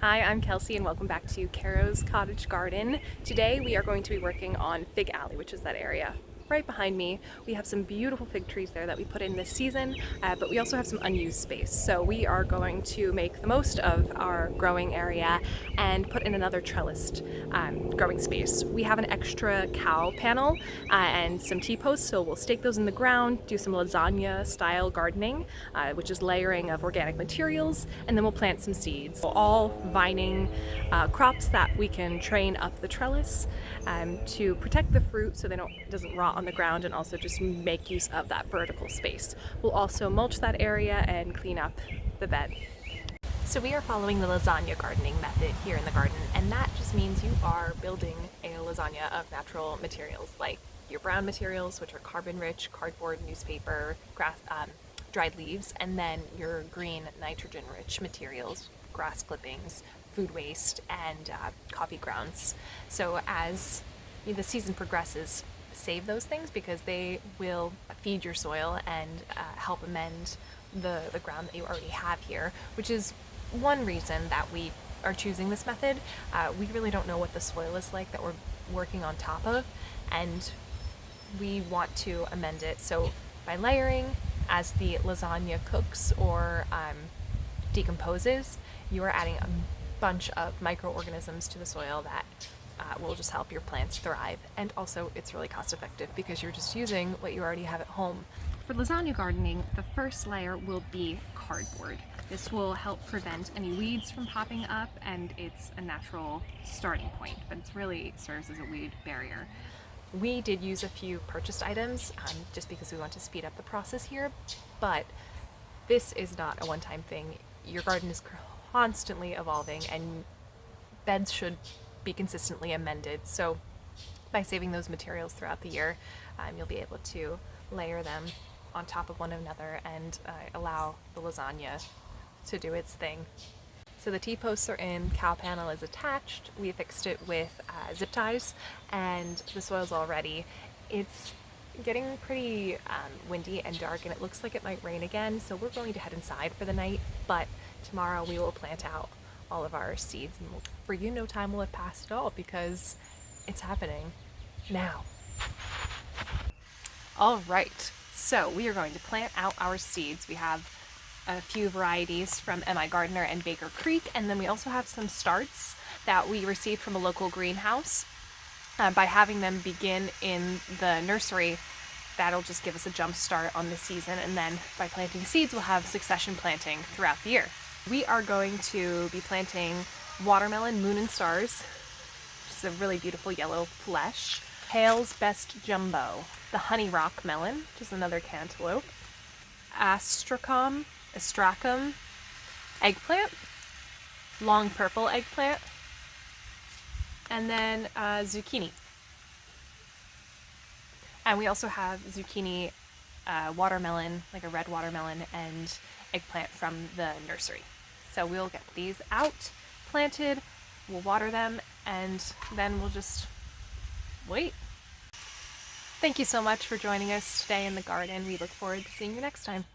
Hi, I'm Kelsey and welcome back to Kairos Cottage Garden. Today we are going to be working on Fig Alley, which is that area right behind me. We have some beautiful fig trees there that we put in this season, but we also have some unused space. So we are going to make the most of our growing area and put in another trellised growing space. We have an extra cow panel and some T-posts, so we'll stake those in the ground, do some lasagna style gardening, which is layering of organic materials, and then we'll plant some seeds. All vining crops that we can train up the trellis to protect the fruit so it doesn't rot on the ground, and also just make use of that vertical space. We'll also mulch that area and clean up the bed. So we are following the lasagna gardening method here in the garden, and that just means you are building a lasagna of natural materials like your brown materials, which are carbon-rich, cardboard, newspaper, grass, dried leaves, and then your green, nitrogen-rich materials, grass clippings, food waste, and coffee grounds. So as the season progresses, save those things because they will feed your soil and help amend the ground that you already have here, which is one reason that we are choosing this method. We really don't know what the soil is like that we're working on top of, and we want to amend it. So by layering, as the lasagna cooks or decomposes, you are adding a bunch of microorganisms to the soil that will just help your plants thrive. And also it's really cost effective because you're just using what you already have at home. For lasagna gardening, the first layer will be cardboard. This will help prevent any weeds from popping up, and it's a natural starting point, but it really serves as a weed barrier. We did use a few purchased items just because we want to speed up the process here, but this is not a one-time thing. Your garden is constantly evolving and beds should be consistently amended. So by saving those materials throughout the year, you'll be able to layer them on top of one another and allow the lasagna to do its thing. So the T-posts are in, cow panel is attached. We fixed it with zip ties, and the soil's all ready. It's getting pretty windy and dark, and it looks like it might rain again, so we're going to head inside for the night, but tomorrow we will plant out all of our seeds, and for you, no time will have passed at all because it's happening now. All right, so we are going to plant out our seeds. We have a few varieties from M.I. Gardner and Baker Creek, and then we also have some starts that we received from a local greenhouse. By having them begin in the nursery, that'll just give us a jump start on the season, and then by planting seeds, we'll have succession planting throughout the year. We are going to be planting watermelon Moon and Stars, which is a really beautiful yellow flesh, Hale's Best Jumbo, the Honey Rock Melon, which is another cantaloupe, Astracum eggplant, long purple eggplant, and then zucchini. And we also have zucchini, watermelon, like a red watermelon, and eggplant from the nursery. So we'll get these out, planted, we'll water them, and then we'll just wait. Thank you so much for joining us today in the garden. We look forward to seeing you next time.